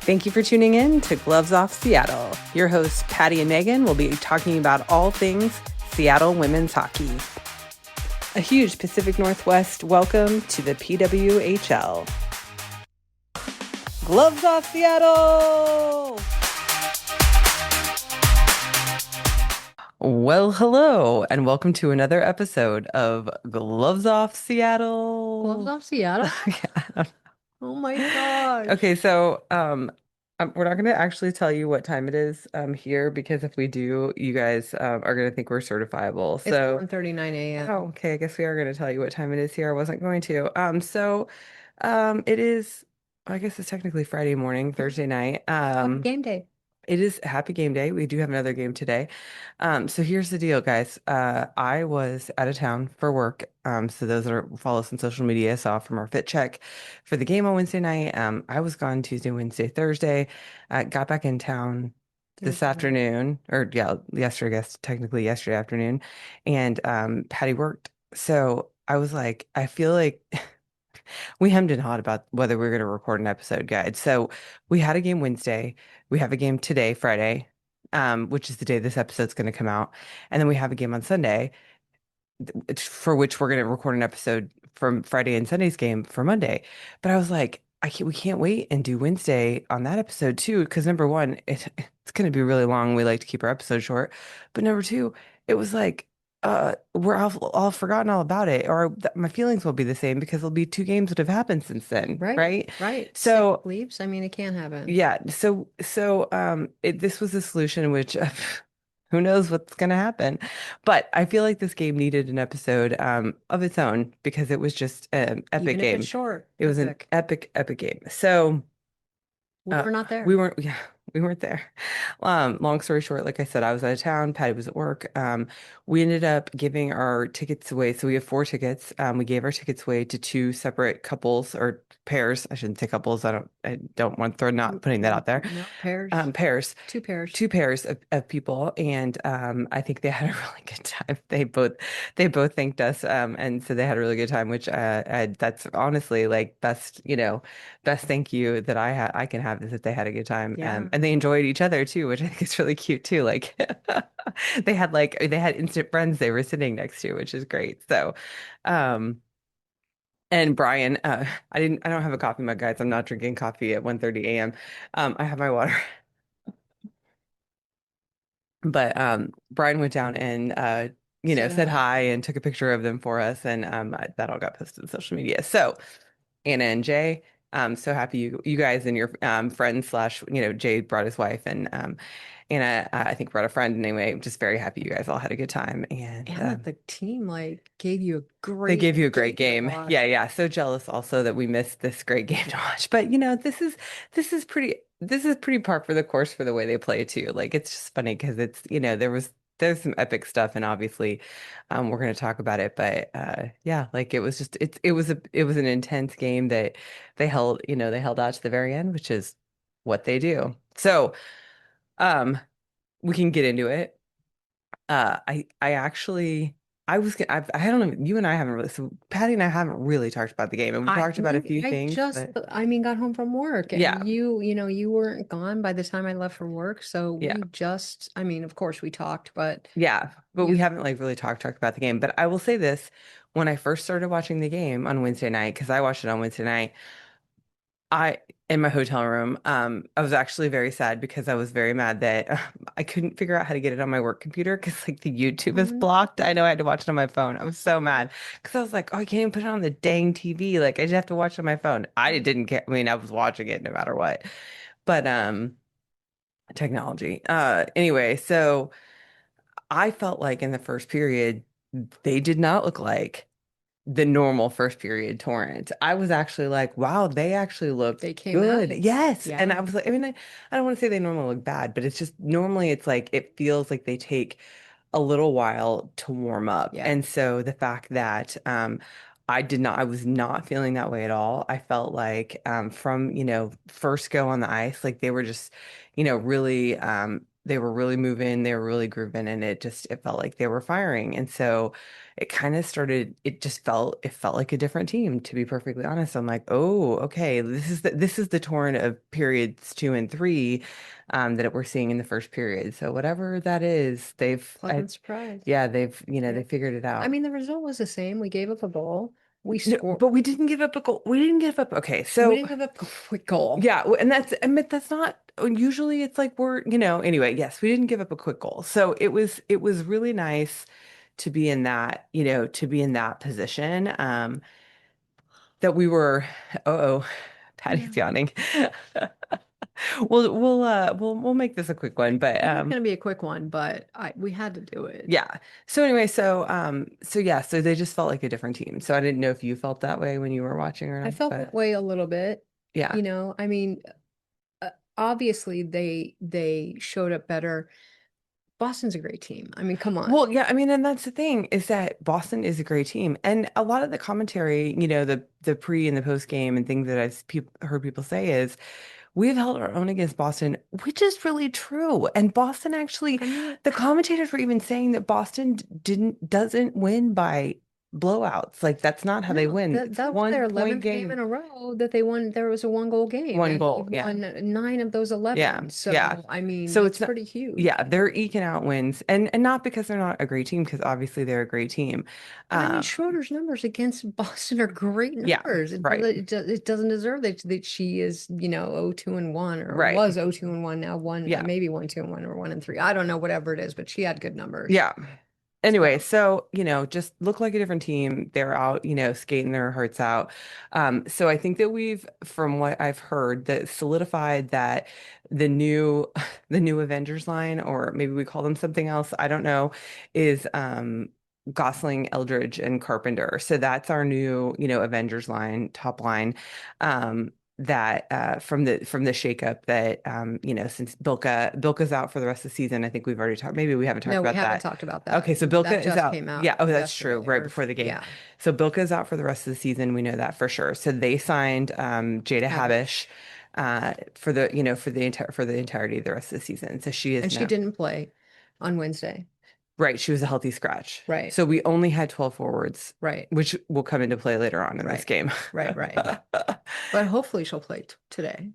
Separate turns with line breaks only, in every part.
Thank you for tuning in to Gloves Off Seattle. Your hosts, Patti and Meagan, will be talking about all things Seattle women's hockey. A huge Pacific Northwest welcome to the PWHL. Gloves Off Seattle! Well, hello, and welcome to another episode of Gloves Off Seattle.
Gloves Off Seattle?
Yeah.
Oh my gosh.
Okay, so we're not going to actually tell you what time it is here because if we do, you guys are going to think we're certifiable.
It's
So,
1:39 a.m.
oh, okay, I guess we are going to tell you what time it is here. I wasn't going to. It is, I guess it's technically Friday morning, Thursday night.
Happy game day.
It is Happy Game Day. We do have another game today. So here's the deal, guys. I was out of town for work. So those that follow us on social media saw from our fit check for the game on Wednesday night. I was gone Tuesday, Wednesday, Thursday. Got back in town this
Thursday night.
afternoon, or yeah, yesterday, I guess technically yesterday afternoon. And Patty worked. So I was like, I feel like we hemmed and hawed about whether we were going to record an episode guide. So we had a game Wednesday. We have a game today, Friday, which is the day this episode's going to come out. And then we have a game on Sunday, for which we're going to record an episode from Friday and Sunday's game for Monday. But I was like, we can't wait and do Wednesday on that episode too, because number one, it's going to be really long. We like to keep our episodes short. But number two, it was like, we're all forgotten all about it, or my feelings will be the same because there'll be two games that have happened since then,
Right,
right?
right. Sick
So
leaves. I mean, it can't happen.
yeah, this was a solution which who knows what's gonna happen. But I feel like this game needed an episode of its own because it was just an epic
Even if it's
game.
short.
It was an
Epic.
epic game. So
We were not
we
there.
weren't, yeah, we weren't there. Long story short, like I said, I was out of town. Patty was at work. We ended up giving our tickets away. So we have four tickets. We gave our tickets away to two separate couples or pairs. I shouldn't say couples. I don't want to throw not putting that out there.
No, pairs.
Pairs,
Two pairs.
two pairs of people, and I think they had a really good time. They both thanked us, and so they had a really good time, which that's honestly like best thank you that I can have is that they had a good time,
Yeah.
and they enjoyed each other too, which I think is really cute too. Like they had instant friends they were sitting next to, which is great. So, um. And Brian, I don't have a coffee mug, guys. I'm not drinking coffee at 1:30 a.m. I have my water. But Brian went down and
Said
said
hi.
hi and took a picture of them for us, and that all got posted on social media. So Anna and Jay, I'm so happy you guys and your friends slash Jay brought his wife, and Anna I think brought a friend. Anyway, just very happy you guys all had a good time, and
And that the team gave you a
they
great
gave you a great
game to
game. Yeah,
watch.
yeah. So jealous also that we missed this great game to watch. But this is pretty par for the course for the way they play too. Like it's just funny because it's there's some epic stuff and obviously we're going to talk about it. But yeah, like it was an intense game that they held out to the very end, which is what they do. So um we can get into it. I actually I don't know, you and I haven't really, so Patty and I haven't really talked about the game, and we talked about a few
I
things,
just,
but
I mean, got home from work and
yeah,
you weren't gone by the time I left for work. So
yeah,
I mean, of course we talked, but
yeah, but
you
we
know,
haven't like really talked about the game. But I will say this, when I first started watching the game on Wednesday night, because I watched it on Wednesday night, I in my hotel room, I was actually very sad because I was very mad that I couldn't figure out how to get it on my work computer because like the YouTube is
um,
blocked. I know I had to watch it on my phone. I was so mad because I was like, oh, I can't even put it on the dang TV. Like I just have to watch it on my phone. I didn't care. I mean, I was watching it no matter what. But technology. Anyway, so I felt like in the first period, they did not look like the normal first period torrent. I was actually like, wow, they actually look
they came
good.
nice.
Yes. And
Yeah.
I was like, I mean, I don't want to say they normally look bad, but it's just normally it's like it feels like they take a little while to warm up.
Yeah.
And so the fact that I was not feeling that way at all. I felt like from, first go on the ice, like they were just, really they were really moving, they were really grooving, and it felt like they were firing. And so it kind of started, it felt like a different team, to be perfectly honest. I'm like, oh, okay, this is the torn of periods 2 and 3 that we're seeing in the first period. So whatever that is,
Pleasant surprise.
yeah,
Yeah.
they figured it
I
out.
mean, the result was the same. We gave up a goal. We
No,
scored.
but we didn't give up a goal. We didn't give up. Okay,
We
so
didn't give up a quick goal.
yeah, and I mean, that's not usually it's like we're, anyway, yes, we didn't give up a quick goal. So it was really nice to be in that, to be in that position. That we were, oh,
Yeah.
Patty's yawning. We'll make this a quick one, but
It is going to be a quick one, but we had to do it.
yeah. So anyway, so yeah, so they just felt like a different team. So I didn't know if you felt that way when you were watching or
I
not,
felt that
but
way a little bit.
yeah.
I mean, obviously they showed up better. Boston's a great team. I mean, come on.
Well, yeah, I mean, and that's the thing is that Boston is a great team, and a lot of the commentary, the pre and the post game and things that heard people say is we've held our own against Boston, which is really true. And Boston actually,
I mean,
the commentators were even saying that Boston doesn't win by blowouts. Like that's not how they
no,
win.
that
It's
that was
one
their
point
11th game in
game,
a row that they won. There was a one goal game,
one
and we
goal. Yeah.
won nine of those
Yeah,
11.
yeah.
So, I mean,
So
that's
it's not,
pretty huge.
yeah, they're eking out wins, and not because they're not a great team, because obviously they're a great team.
But I mean,
Um,
Schroeder's numbers against Boston are great
yeah,
numbers.
right,
It doesn't deserve that she is, 0-2-1 or
right,
was 0-2-1, now one,
yeah,
maybe 1-2-1 or 1-3. I don't know, whatever it is, but she had good numbers.
yeah. Anyway,
So,
so, just look like a different team. They're out, skating their hearts out. So I think that from what I've heard, that solidified that the new, the new Avengers line, or maybe we call them something else, I don't know, is Gosling, Eldridge, and Carpenter. So that's our new, Avengers line, top line. That from the shakeup that since Bilka's out for the rest of the season. I think we've already talked, maybe we haven't talked
no, we
about
haven't
that.
talked about that.
Okay, so Bilka
That
is
just
out.
came out
Yeah, oh, that's true,
yesterday
right
or,
before the game.
yeah,
So Bilka is out for the rest of the season. We know that for sure. So they signed Jada Habish
Havish.
for for the entirety of the rest of the season. So she is
And she
now
didn't play on Wednesday.
right. She was a healthy scratch.
Right,
So we only had 12 forwards,
right,
which will come into play later on in this
right,
game.
right. But hopefully she'll play today.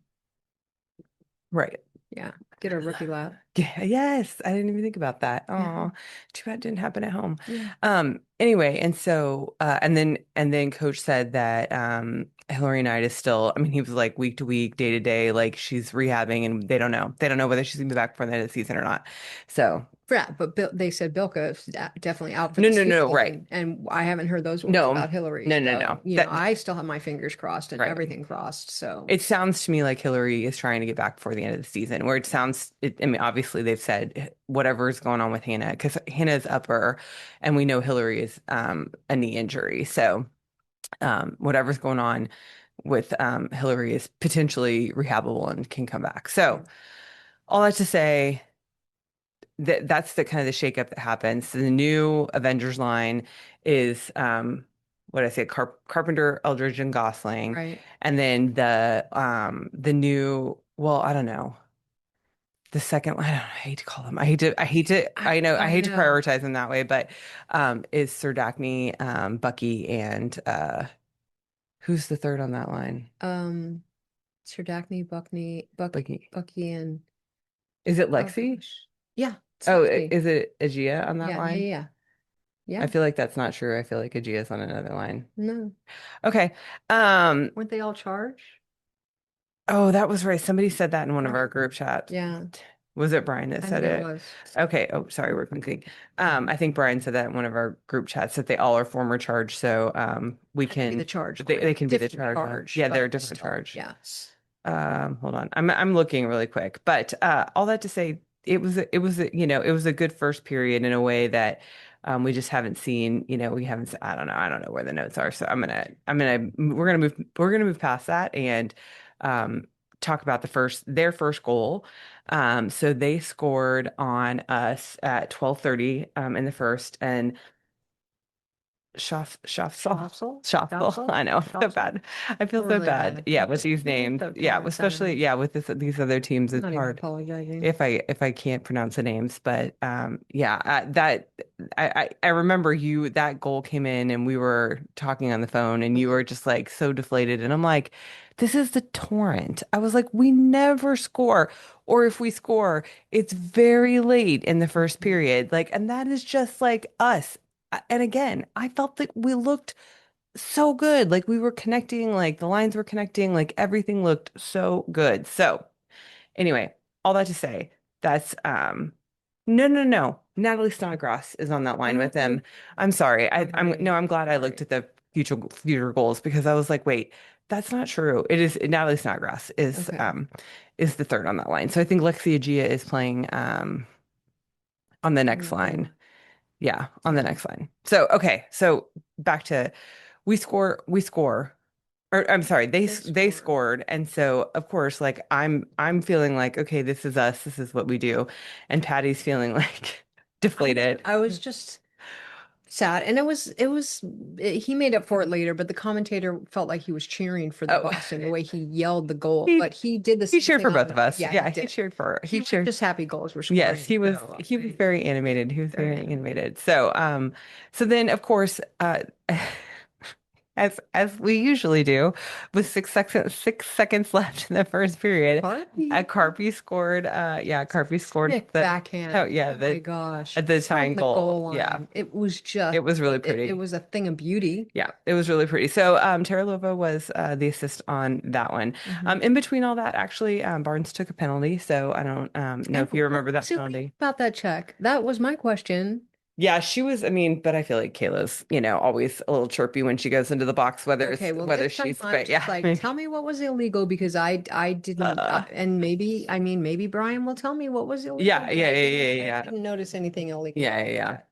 Right.
Yeah, get her rookie lap.
Yeah, yes, I didn't even think about that.
Yeah,
Oh, too bad it didn't happen at home.
yeah.
Anyway, and so and then coach said that Hillary Knight is still, I mean, he was like week to week, day to day, like she's rehabbing and they don't know. They don't know whether she's gonna be back for the end of the season or not. So
Yeah, but they said Bilka is definitely out for
no,
the
no, no, right.
season, and I haven't heard those words
No,
about Hillary.
no, no,
So,
no. That
I still have my fingers crossed and
right.
everything crossed. So,
It sounds to me like Hillary is trying to get back before the end of the season, where I mean, obviously they've said whatever is going on with Hannah, because Hannah's upper, and we know Hillary is a knee injury. So whatever's going on with Hillary is potentially rehabable and can come back. So
yeah,
all that to say that that's the kind of the shakeup that happens. So the new Avengers line is what did I say, Carpenter, Eldridge, and Gosling.
right.
And then the new, well, I don't know. The second one, I don't know, I hate to call them. I know I
I
hate to
know.
prioritize them that way, but is Sir Dagny, Bucky, and who's the third on that line?
Um, Sir Dacne,
Bucky.
Bucky, and
Is it
oh
Lexi?
gosh, yeah, it's
Oh,
Lexi.
is it Aegea on that
Yeah, yeah,
line?
yeah,
I
yeah.
feel like that's not true. I feel like Aegea's on another line.
No,
Okay. Um,
weren't they all charged?
oh, that was right. Somebody said that in one of
Right.
our group chats.
Yeah,
Was it Brian that
I
said
think it
it?
was.
Okay. Oh, sorry, we're thinking. I think Brian said that in one of our group chats that they all are former charge, so we
That could be the
can
charge
they
group,
can be the
different
charge one.
charge,
Yeah, they're a
but
different
still,
charge.
yeah.
Hold on. I'm looking really quick, but all that to say, it was a good first period in a way that we just haven't seen. We haven't. I don't know where the notes are. So we're gonna move past that and um, talk about their first goal. So they scored on us at 12:30 in the first, and Schaffel,
Stossel?
Schaffel.
Stossel?
I know, so
Stossel?
bad. I feel so
Really
bad.
bad.
Yeah, with these
I'm
names.
so
Yeah,
tired.
especially
Sorry.
yeah with these other teams.
I'm
It's
not even
hard
apologizing.
if I can't pronounce the names. But yeah, that I remember you that goal came in and we were talking on the phone and you were just like so deflated and I'm like, this is the torrent. I was like, we never score, or if we score, it's very late in the first
Mhm.
period. Like, and that is just like us. And again, I felt that we looked so good. Like we were connecting, like the lines were connecting, like everything looked so good. So anyway, all that to say, that's no. Natalie Snodgrass is on that line with
Oh,
them. I'm sorry. I'm
sorry.
no, I'm glad I looked
Sorry.
at the future goals because I was like, wait, that's not true. It is Natalie Snodgrass
Okay.
is the third on that line. So I think Lexia Gia is playing on the next line.
Yeah.
Yeah, on the
Yeah.
next line. So okay, so back to we score or I'm sorry,
They
they
scored.
scored, and so of course, like I'm feeling like okay, this is us, this is what we do, and Patty's feeling like deflated.
I was just sad. And he made up for it later, but the commentator felt like he was cheering for the
Oh,
Boston the way he yelled the goal.
he
But he did the
he
same
cheered
thing
for
on
both of us.
yeah, he
Yeah, he
did.
cheered for
He
he
was
cheered.
just happy goals were
Yes,
scoring. So
he was very animated. He was
very
very
animated.
animated. So so then of course as we usually do, with 6 seconds left in the first period,
Harvey.
Carpy scored. Yeah, Carpy scored
Sick
the
backhand.
oh yeah
Oh my gosh.
the
From
tying
the
goal.
goal
Yeah,
line. It was
it
just
was really
it
pretty.
was a thing of beauty.
Yeah, it was really pretty. So Terralova was the assist on that one.
Hmm.
In between all that, actually, Barnes took a penalty. So I don't know
And
if you
what
remember that
was illegal
penalty.
about that check? That was my question.
Yeah, she was. I mean, but I feel like Kayla's, always a little chirpy when she goes into the box,
Okay, well
whether
this time
she's,
I'm
but yeah,
just like,
maybe.
tell me what was illegal because I didn't
Uh,
and maybe I mean maybe Brian will tell me what was illegal,
yeah,
but
yeah, yeah, yeah,
I
yeah,
didn't notice anything illegal
yeah,
about
yeah,
that
yeah.
check.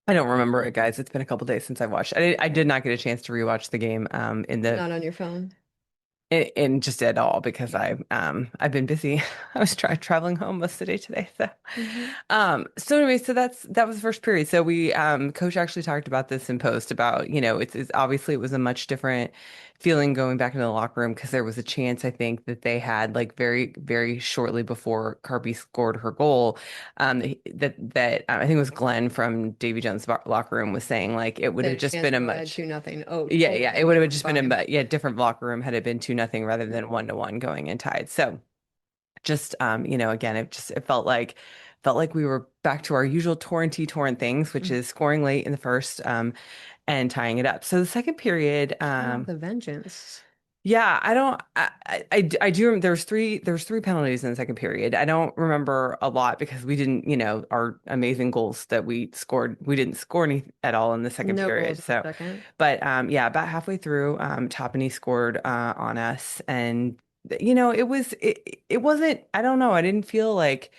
I don't remember it, guys. It's been a couple days since I watched. I did not get a chance to rewatch the game in the
Not on your phone.
in just at all because I've been busy. I was traveling home most of the day today. So
Hmm.
so anyway, so that was the first period. So we coach actually talked about this in post about, it's obviously it was a much different feeling going back into the locker room because there was a chance I think that they had like very, very shortly before Carby scored her goal. I think it was Glenn from Davy Jones' locker room was saying like it would
They
have
had a
just
chance
been a
to go ahead
much
2-0. Oh,
yeah, it
totally
would have
different
just been a
vibe.
different locker room had it been 2-0 rather than 1-1 going in tied. So just again, it felt like we were back to our usual torrent things, which
Mhm.
is scoring late in the first and tying it up. So the second period,
Turn off the vengeance.
yeah, I don't. I do. There's three penalties in the second period. I don't remember a lot because we didn't. Our amazing goals that we scored. We didn't score any at all in the second
No
period.
goals in the
So,
second.
but yeah, about halfway through, Toppany scored on us, and it wasn't. I don't know. I didn't feel like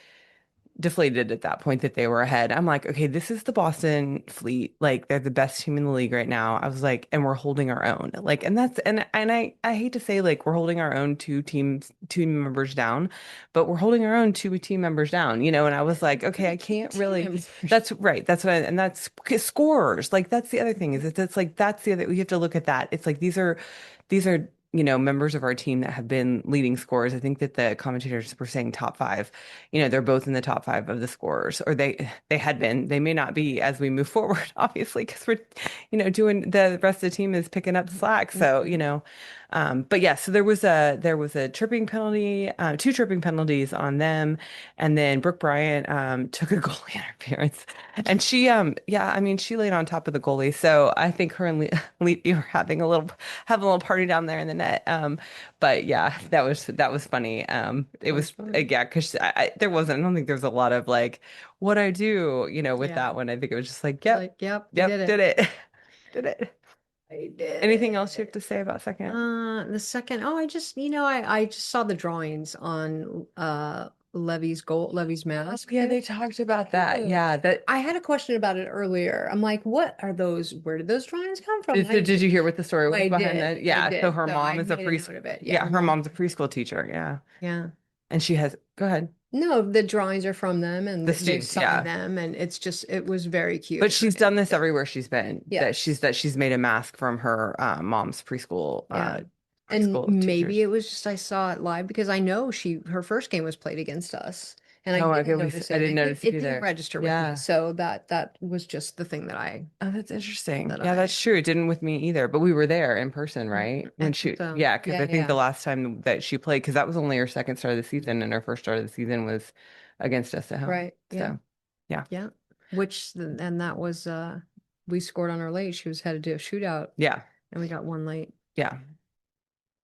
deflated at that point that they were ahead. I'm like, okay, this is the Boston Fleet. Like they're the best team in the league right now. I was like, and we're holding our own. Like, and that's and I hate to say like we're holding our own two members down, but we're holding our own two team members down, and I was like, okay, I
Two
can't
team
really.
members.
That's right. That's what and that's scorers. Like that's the other thing is it's like that's the other we have to look at that. It's like these are members of our team that have been leading scorers. I think that the commentators were saying top five. They're both in the top five of the scorers, or they had been. They may not be as we move forward, obviously, because we're, doing the rest of the team is picking up the slack. So,
Mhm.
but yeah, so there was a tripping penalty, two tripping penalties on them, and then Brooke Bryant took a goalie interference, and she yeah, I mean she laid on top of the goalie. So I think her and Lee were having a little party down there in the net. But yeah, that was funny. It
That was
was
fun.
yeah, because there wasn't. I don't think there was a lot of like what I do, with
Yeah.
that one. I think it was just like,
It's
yep,
like, yep, you did
yep,
it.
did it, did it.
I did
Anything else you have
it.
to say about second?
The second, oh, I just, I just saw the drawings on Levy's
Oh
mask.
yeah,
They
they
look
talked about that.
good.
Yeah, that.
I had a question about it earlier. I'm like, what are those? Where did those drawings come from?
So did you hear what the story was
I
behind
did.
that?
I
Yeah, so
did.
her
So I
mom is a
made a
preschool.
note of it. Yeah,
Yeah,
her
her
mom.
mom's a preschool teacher. Yeah.
Yeah.
And she has, go ahead.
No, the drawings are from them
The
and they've
students,
signed
yeah.
them and it's just it was very
But
cute.
she's done this everywhere she's been.
Yes.
That she's made a mask from her mom's
Yeah. And
preschool
maybe
teachers.
it was just I saw it live because I know her first game was played against us and I
Oh my
didn't
God,
notice
I
it.
didn't notice it
It didn't
either.
register with me.
Yeah.
So that was just the thing that
Oh, that's interesting. Yeah,
I
that's true. It didn't with me either, but we were there in person,
Mhm.
right?
I
When
think
she,
so.
yeah, because
Yeah,
I think the
yeah.
last time that she played, because that was only her second start of the season, and her first start of the season was against us at home.
Right. Yeah.
So, yeah,
Yeah. And that was we scored on her late. She was headed to a shootout
yeah,
and we got one late.
yeah.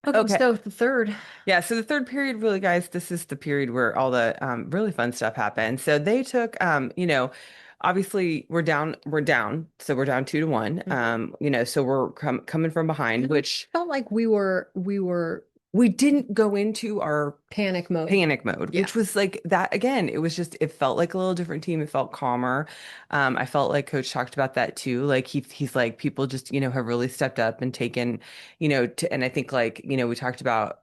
Okay,
Okay.
so the third.
Yeah, so the third period, really, guys, this is the period where all the really fun stuff happened. So they took, obviously we're down, so we're down 2-1.
Mhm.
So we're coming from behind, which
Felt like we were
we didn't go into our
panic mode.
panic mode,
Yeah.
which was like that again. It was just, it felt like a little different team. It felt calmer. I felt like Coach talked about that too. Like he's like people just, have really stepped up and taken, and I think like, we talked about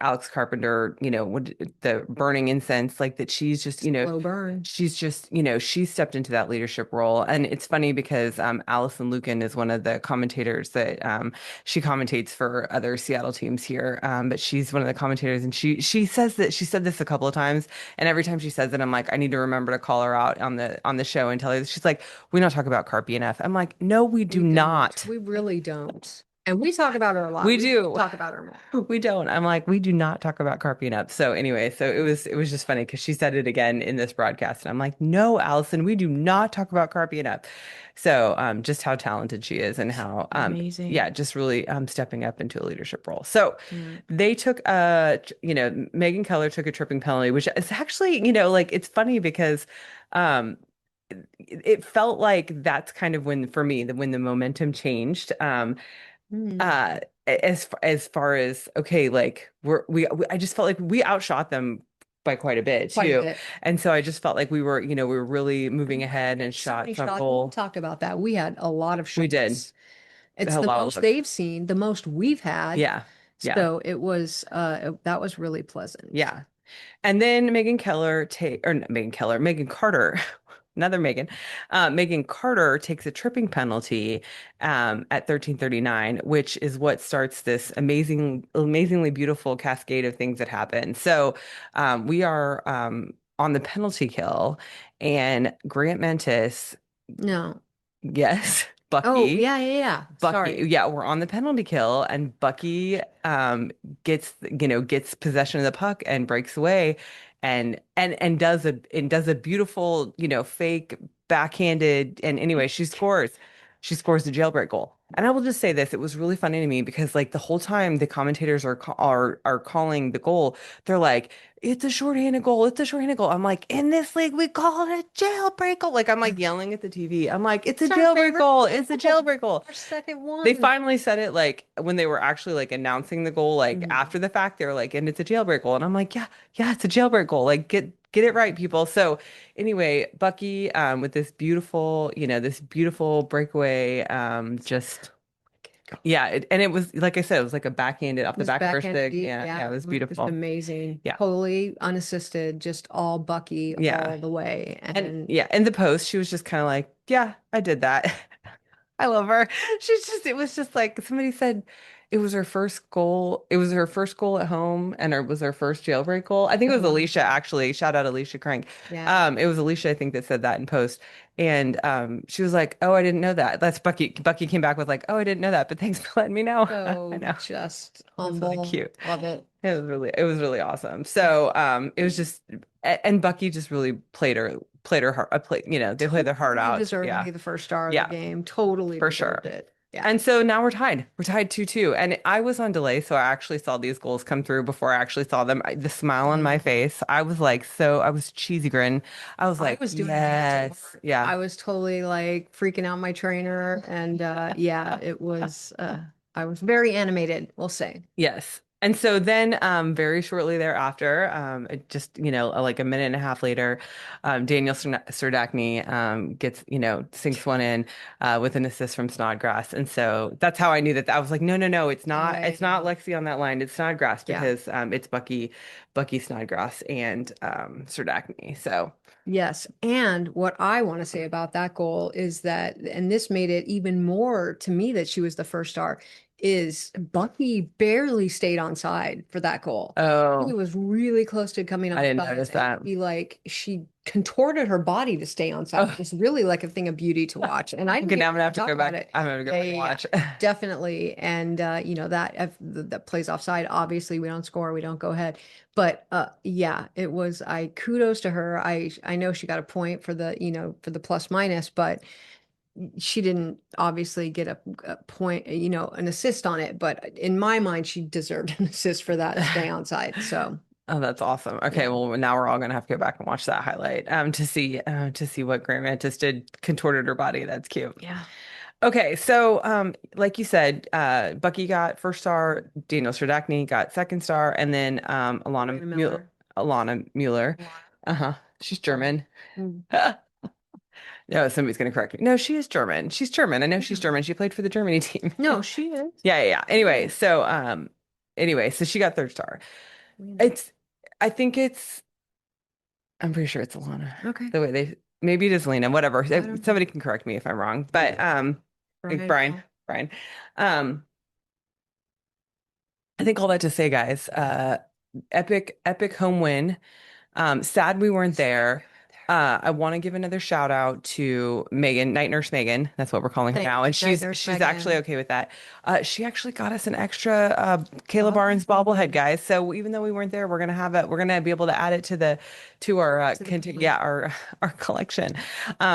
Alex Carpenter, the burning incense, like that she's just,
Slow burn.
she's just, she stepped into that leadership role. And it's funny because Allison Lucan is one of the commentators that she commentates for other Seattle teams here. But she's one of the commentators and she says that she said this a couple of times. And every time she says it, I'm like, I need to remember to call her out on the show and tell her. She's like, we don't talk about Carpy enough. I'm like, no, we do
We don't.
not.
We really don't. And we talk about her a lot.
We
We need to
do.
talk about her more.
We don't. I'm like, we do not talk about carping up. So anyway, so it was just funny because she said it again in this broadcast. And I'm like, no, Allison, we do not talk about carping up. So just how talented she is and how yeah,
Amazing.
just really stepping up into a leadership role. So
Yeah.
they took Megan Keller took a tripping penalty, which is actually, like it's funny because um it felt like that's kind of when for me when the momentum changed.
Mm,
Uh as far as okay, like I just felt like we outshot them by quite a bit
quite a
too.
bit.
And so I just felt like we were really moving
We had
ahead and
so many
shots on
shots. We
goal.
talked about that. We had a lot of
We did
shots. It's
a
the
lot of
most
looks.
they've seen, the most we've had.
Yeah. Yeah.
So it was that was really pleasant.
Yeah. And then Megan Keller take or not Megan Keller, Megan Carter, another Megan, Megan Carter takes a tripping penalty at 13:39, which is what starts this amazingly beautiful cascade of things that happen. So we are on the penalty kill, and Grant Mentis,
No.
yes,
Oh,
Bucky.
yeah, yeah, yeah.
Bucky,
Sorry.
yeah, we're on the penalty kill, and Bucky gets possession of the puck and breaks away and does a beautiful, fake backhanded and anyway, she scores. She scores the jailbreak goal. And I will just say this, it was really funny to me because like the whole time the commentators are calling the goal, they're like, it's a shorthanded goal, it's a shorthanded goal. I'm like, in this league, we call it a jailbreak goal. Like I'm like yelling at the TV. I'm like, it's a
It's our
jailbreak
favorite
goal, it's a
goal.
jailbreak goal.
Our second
They
one.
finally said it like when they were actually like announcing the goal, like
Mhm.
after the fact, they were like, and it's a jailbreak goal. And I'm like, yeah, yeah, it's a jailbreak goal. Like get it right, people. So anyway, Bucky with this beautiful breakaway, just yeah, and it was like I said, it was like a backhanded off
It
the
was
back first
backhand
stick.
deep.
Yeah, yeah,
Yeah,
it was
it was just
beautiful.
amazing.
Yeah.
Totally unassisted, just all Bucky
Yeah.
all the way.
And
And
yeah, in the post, she was just kind of like, yeah, I did that. I love her. It was just like somebody said it was her first goal. It was her first goal at home and it was her first jailbreak goal. I think it
it
was
was.
Alicia, actually. Shout out Alicia Crank.
Yeah.
It was Alicia, I think, that said that in post. And she was like, oh, I didn't know that. That's Bucky. Bucky came back with like, oh, I didn't know that, but thanks for letting me know. I
So
know.
just
It was really
humble.
cute.
Love it.
It was really awesome. So it was just and Bucky just really played her heart they played their heart
Totally
out.
deserved to
Yeah.
be the first star of the
Yeah,
game. Totally
for
deserved
sure.
it. Yeah.
And so now we're tied. We're tied 2-2. And I was on delay, so I actually saw these goals come through before I actually saw them. The smile on my
Mm.
face, I was like, so I was cheesy grin. I was
I
like,
was doing hands at
yes.
work.
Yeah.
I was totally like freaking out my trainer. And yeah, it was I was very animated, we'll say.
Yes. And so then, very shortly thereafter, it just, like a minute and a half later, Daniel Serdachny, gets, sinks one in, with an assist from Snodgrass. And so that's how I knew that. I was like, no, no, no, it's not
Right.
Lexi on that line. It's Snodgrass
Yeah.
because, it's Bucky Snodgrass and, Serdachny. So,
Yes. And what I want to say about that goal is that, and this made it even more to me that she was the first star, is Bucky barely stayed on side for that goal. He
oh,
was really close to coming
I
off
didn't
sides,
notice
and
that.
she contorted her body to stay on side.
Oh,
It was really like a thing of beauty to watch. And I
okay,
didn't
now
get
I'm gonna
to
have to
talk
go
about
back.
it.
I'm gonna go
Yeah,
back
yeah,
and
yeah.
watch.
Definitely. And that if that plays offside, obviously we don't score, we don't go ahead. But yeah, it was I kudos to her. I know she got a point for for the plus minus, but she didn't obviously get a point, an assist on it, but in my mind she deserved an assist for that stay on side. So,
Oh, that's awesome. Okay,
yeah.
well now we're all gonna have to go back and watch that highlight to see what Grant Mantis did contorted her body. That's cute.
Yeah.
Okay, so like you said, Bucky got first star, Daniel Serdachny got second star, and then
Elena Miller.
Alana Mueller.
Alana.
Uh-huh. She's
Sorry.
German.
Mm.
No, somebody's gonna correct me. No, she is German. She's German. I know she's
Yeah.
German. She played for the Germany team.
No, she is.
Yeah, yeah, yeah.
She is.
Anyway, so she got third star.
Lena.
It's I think it's I'm pretty sure it's Alana.
Okay.
The way they maybe it is Lena, whatever.
I don't know.
Somebody can correct me if I'm wrong. But like
Brian
Brian,
will.
Brian. Um, I think all that to say, guys, epic home win. Sad we weren't
Sad we
there.
weren't there.
I want to give another shout out to Megan, Night Nurse Megan. That's what we're calling her
Thank
now, and
you, Night Nurse
she's actually
Megan.
okay with that. She actually got us an extra Kayla
Bobby.
Barnes bobblehead, guys. So even though we weren't there, we're gonna be able to add it to our
To the family.
yeah, our collection.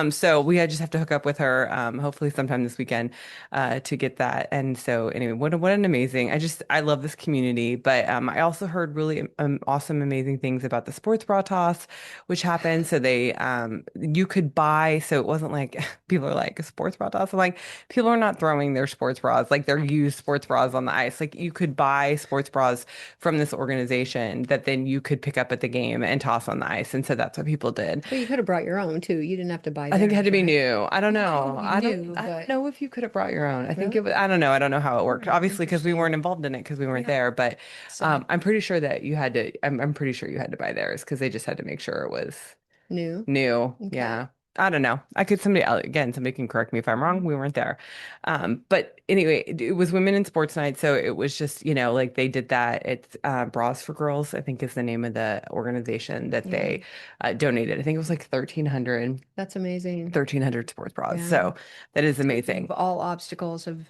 So we just have to hook up with her, hopefully sometime this weekend, to get that. And so anyway, what an amazing. I love this community, but I also heard really awesome, amazing things about the sports bra toss which happened. So you could buy, so it wasn't like people are like sports bra toss. I'm like, people are not throwing their sports bras, like they're used sports bras on the ice. Like you could buy sports bras from this organization that then you could pick up at the game and toss on the ice. And so that's what people did.
But you could have brought your own too. You didn't have to buy
I think it had
theirs,
to be
right?
new. I don't
Well, it had to
know.
be new,
I don't
but
know if you could have brought your own. I think
really?
I don't know. I don't know how it worked.
Hmm,
Obviously, because we weren't
interesting.
involved in it because we weren't
Yeah.
there. But
Side
I'm pretty sure that I'm pretty sure you had to buy theirs because they just had to make sure it was
new.
new.
Okay.
Yeah. I don't know. Again, somebody can correct me if I'm wrong.
Mhm.
We weren't there. But anyway, it was Women in Sports Night. So it was just, like they did that. It's Bras for Girls, I think is the name of the organization that
Yeah.
they donated. I think it was like
That's amazing.
1,300 sports bras.
Yeah.
So that is
To remove
amazing.
all obstacles of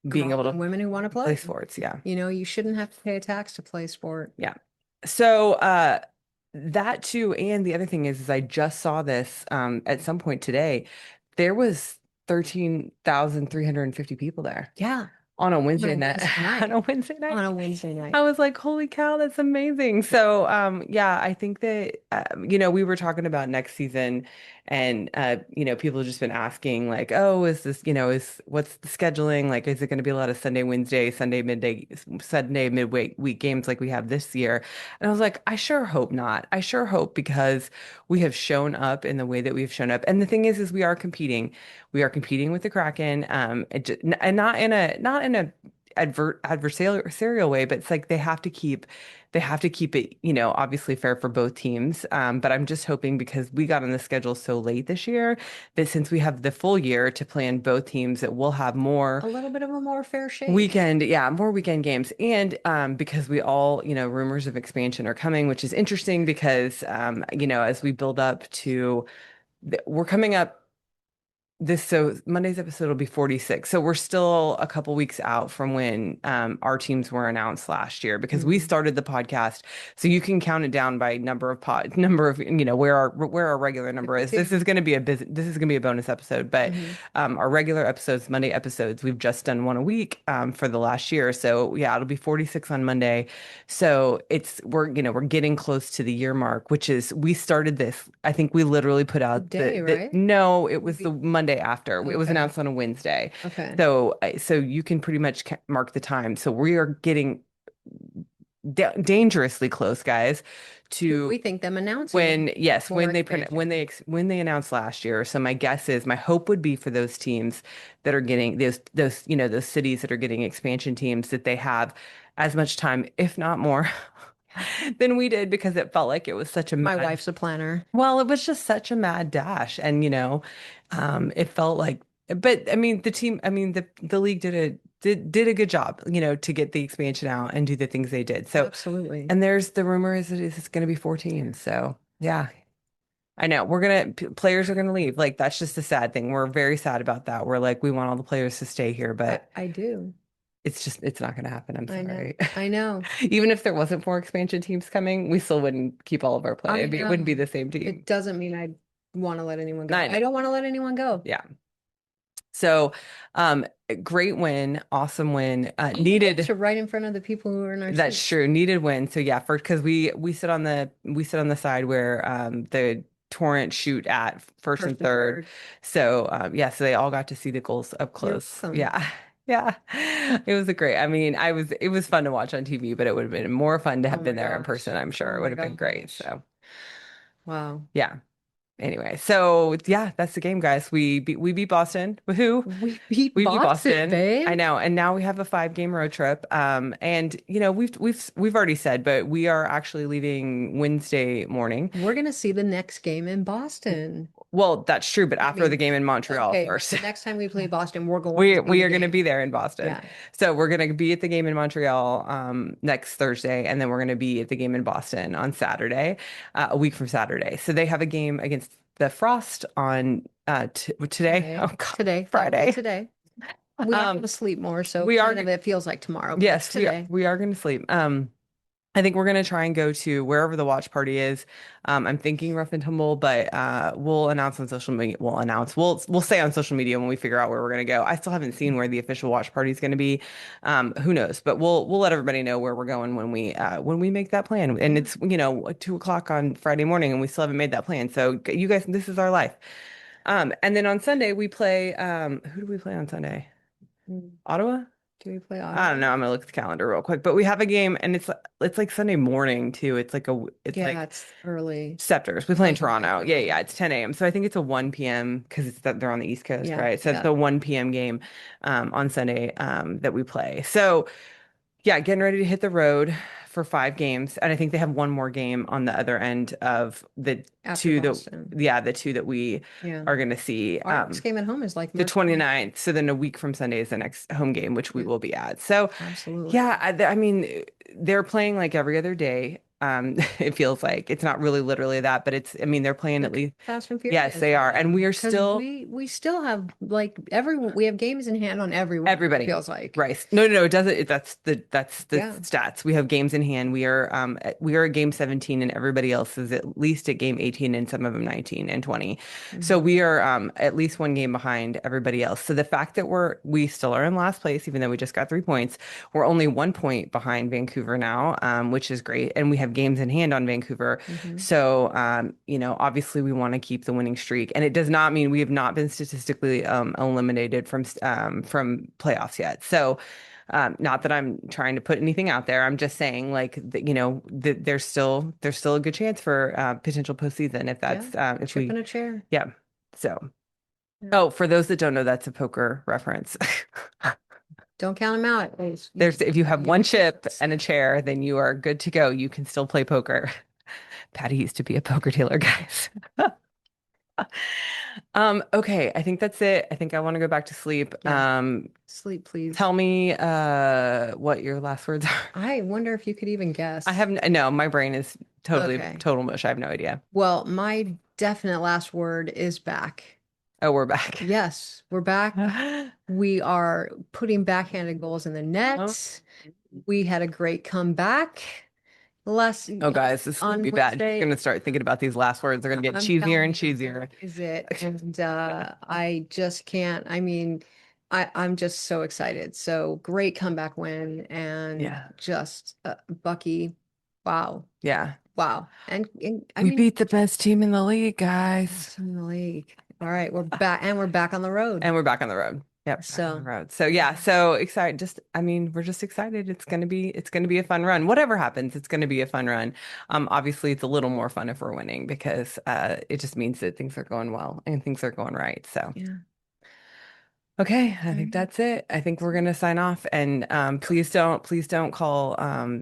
Being
girls
able to
and women who want to
play
play.
sports. Yeah.
You shouldn't have to pay a tax to play sport.
Yeah. So that too, and the other thing is I just saw this at some point today. There was 13,350 people there
Yeah.
on a
On
Wednesday
a
night.
Wednesday
On a
night.
Wednesday night.
On a Wednesday
I
night.
was like, holy cow, that's amazing. So, yeah, I think that, we were talking about next season and, people have just been asking like, oh, is this, what's the scheduling? Like, is it going to be a lot of Sunday midweek week games like we have this year? And I was like, I sure hope not. I sure hope because we have shown up in the way that we've shown up. And the thing is we are competing. We are competing with the Kraken, and not in a adversarial way, but it's like they have to keep it, obviously fair for both teams. But I'm just hoping because we got on the schedule so late this year that since we have the full year to plan both teams, that we'll have
A little bit of a more fair shake.
more weekend games. And because we all, rumors of expansion are coming, which is interesting because as we build up to we're coming up so Monday's episode will be 46. So we're still a couple weeks out from when our teams were announced last year because we
Mhm.
started the podcast. So you can count it down by number of, where our regular number is. This is going to be a bonus episode, but
Mhm.
our regular episodes, Monday episodes, we've just done one a week for the last year. So yeah, it'll be 46 on Monday. So we're getting close to the year mark, which is we started this. I think we literally put out
Today, right?
no, it was the
Maybe.
Monday after. It was
Okay.
announced on a Wednesday.
Okay.
So you can pretty much mark the time. So we are getting dangerously close, guys,
To
to
we think them announcing
when, yes,
more
when
expansion.
when they announced last year. So my guess is, my hope would be for those teams that are getting those those cities that are getting expansion teams, that they have as much time, if not more, than we did, because it felt like it was such a
My
mad,
wife's a planner.
well, it was just such a mad dash. And it felt like, but I mean, the league did a good job, to get the expansion out and do the things they did. So,
Absolutely.
and there's the rumor is that it's going to be 4 teams. So yeah, I know players are gonna leave. Like, that's just a sad thing. We're very sad about that. We're like, we want all the players to stay here, but
I do.
it's not gonna happen. I'm
I know.
sorry.
I know.
Even if there wasn't more expansion teams coming, we still wouldn't keep all of our play.
I
It wouldn't be
know.
the same team.
It doesn't mean I want to let anyone go.
I know.
I don't want to let anyone go.
Yeah. So, great win, awesome win.
And we get
Needed.
to right in front of the people who are in our
That's
seats.
true. Needed win. So yeah, first, because we sit on the side where the torrent shoot at first and
First and
third.
third.
So yeah, so they all got to see the goals up
You're
close.
welcome.
Yeah. Yeah. It was a great. I mean, it was fun to watch on TV, but it would have been more fun to
Oh
have
my
been there in person,
gosh.
I'm sure.
Oh
It would
my
have been great.
gosh.
So
Wow.
yeah. Anyway, so yeah, that's the game, guys. We beat Boston. Woohoo!
We beat
We beat
Boston,
Boston.
babe.
I know, and now we have a 5 game road trip. And we've already said, but we are actually leaving Wednesday morning.
We're gonna see the next game in Boston.
Well, that's true, but
I
after the
mean,
game in Montreal
okay, but
first.
the next time we play Boston, we're going to see
We
the
are going to be
game.
there in Boston.
Yeah.
So we're going to be at the game in Montreal next Thursday, and then we're going to be at the game in Boston on Saturday, a week from Saturday. So they have a game against the Frost on t today. Oh
Today.
God,
Today. That will be
Friday.
today. We are going
Um,
to sleep more, so
we are,
kind of it feels like tomorrow, but it's
yes,
today.
we are going to sleep. I think we're going to try and go to wherever the watch party is. I'm thinking Rough and Tumble, but we'll announce on social media. We'll say on social media when we figure out where we're going to go. I still haven't seen where the official watch party is going to be. Who knows? But we'll let everybody know where we're going when we make that plan. And
Yeah.
it's 2 o'clock on Friday morning, and we still haven't made that plan. So you guys, this is our life. And then on Sunday we play. Who do we play on Sunday?
Mm.
Ottawa?
Do we play
I don't
Ottawa?
know. I'm gonna look at the calendar real quick, but we have a game, and it's like Sunday morning too. It's
Yeah,
like
it's early.
Scepters. We play in
Sounds right.
Toronto. Yeah, yeah.
Okay.
It's 10 a.m. So I think it's a 1 p.m. because it's that they're on the East Coast,
Yeah,
right? So it's
yeah.
a 1 p.m. game on Sunday that we play. So yeah, getting ready to hit the road for 5 games, and I think they have one more game on the other end of the
After
two that
Boston.
yeah the two that we
Yeah.
are gonna see.
Our next game at home is like
The
March 29th.
29th. So then a week from Sunday is the next home game, which we
Yeah,
will be at. So
absolutely.
yeah, I mean, they're playing like every other day. It feels like it's not really literally that, but I mean, they're playing at
Like
least,
Fast and
yes,
Furious
they
with
are. And we
them
are
because
still
we still have like everyone we have games in hand on everyone, it
everybody.
feels like.
Right. No, no, no, it doesn't. That's the
Yeah.
stats. We have games in hand. We are at game 17, and everybody else is at least at game 18, and some of them 19 and 20. So
Mhm.
we are at least 1 game behind everybody else. So the fact that we still are in last place, even though we just got 3 points, we're only 1 point behind Vancouver now, which is great. And we have games in hand on Vancouver.
Mhm.
So obviously we want to keep the winning streak. And it does not mean we have not been statistically eliminated from playoffs yet. So not that I'm trying to put anything out there. I'm just saying, like, there's still a good chance for potential postseason if
Yeah.
that's if
Chip in
we
a chair.
yeah. So
Yeah.
oh, for those that don't know, that's a poker reference.
Don't count them out.
There's if you have
You
one
have
chip
tickets.
and a chair, then you are good to go. You can still play poker. Patty used to be a poker dealer, guys. Okay, I think that's it. I think I want to go back to sleep.
Yeah. Sleep, please.
Tell me what your last words are.
I wonder if you could even
I
guess.
have no, my brain is
Okay.
total mush. I have no idea.
Well, my definite last word is back.
Oh, we're back.
Yes, we're back. We are putting backhanded goals in the
Oh,
net. We had a great comeback last
oh, guys, this is gonna
on
be bad.
Wednesday.
Gonna start thinking about these last words. They're gonna get
I'm
cheesier
telling
and
you,
cheesier.
is it? And I just can't. I mean, I'm just so excited. So great comeback win and
Yeah.
just Bucky. Wow.
Yeah.
Wow. And I
We
mean,
beat the best team in the league,
best
guys.
team in the league. All right, we're back and we're back on the road.
And we're back on the road. Yep, back on the
So
road. So yeah,
yeah,
so excited. Just, I mean, we're just excited. It's gonna be a fun run. Whatever happens, it's gonna be a fun run. Obviously it's a little more fun if we're winning because it just means that things are going well and things are going right. So
yeah.
okay, I
All
think
right.
that's it. I think we're gonna sign off and please don't call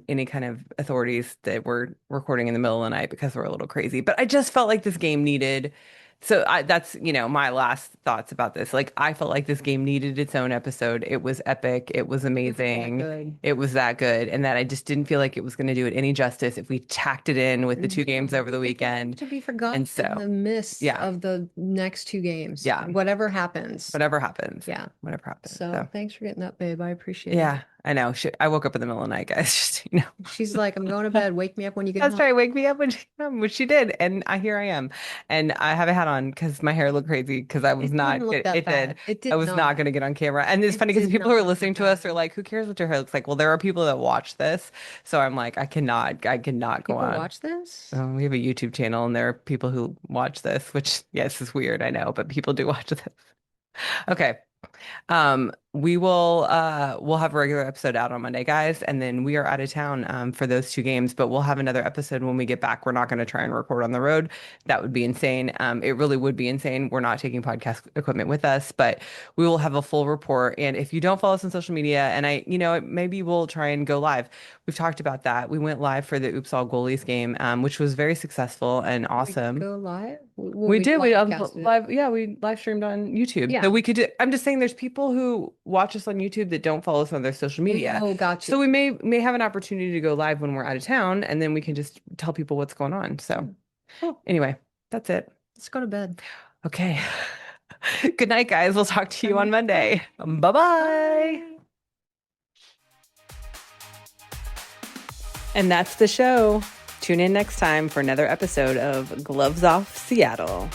any kind of authorities that we're recording in the middle of the night because we're a little crazy. But I just felt like this game needed that's my last thoughts about this. Like I felt like this game needed its own episode. It was epic, it was
It was that
amazing,
good.
it was that good, and that I just didn't feel like it was gonna do it any justice if we tacked it in with the two games
No,
over the weekend.
to be forgotten
And
in
so
the midst
yeah,
of the next two games,
yeah,
whatever happens.
whatever happens,
Yeah.
whatever happens.
So
So
thanks for getting up, babe. I appreciate it.
yeah, I know. I woke up in the middle of the night, guys. Just.
She's like, I'm going to bed. Wake me up when you get
That's
home.
right. Wake me up when she which she did, and here I am, and I have a hat on because my hair looked crazy because I was
It didn't
not.
look that
It did.
bad. It
I
did
was not
not.
going to get on camera, and it's
It
funny because
did
people who are
not look
listening
that
to us are
bad.
like, "Who cares what your hair looks like?" Well, there are people that watch this, so I'm like, I cannot go
People
on.
watch this?
We have a YouTube channel, and there are people who watch this, which yes is weird, I know, but people do watch this. Okay. We'll have a regular episode out on Monday, guys, and then we are out of town for those two games, but we'll have another episode when we get back. We're not going to try and record on the road. That would be insane. It really would be insane. We're not taking podcast equipment with us, but we will have a full report. And if you don't follow us on social media, and maybe we'll try and go live. We've talked about that. We went live for the Oops All Goalies game, which was very successful and
Did we
awesome.
go live? Well,
We
we
did. We
live casted it.
live. Yeah, we live streamed on YouTube. So
Yeah.
we could do. I'm just saying, there's people who watch us on YouTube that don't follow us on their social media.
Oh, got
So
you.
we may have an opportunity to go live when we're out of town, and then we can just tell people what's going on. So
Yeah. Cool.
anyway, that's it.
Let's go to bed.
Okay. Good night, guys. We'll talk to
All
you on
right.
Monday.
Bye.
Bye bye.
Bye.
And that's the show. Tune in next time for another episode of Gloves Off Seattle.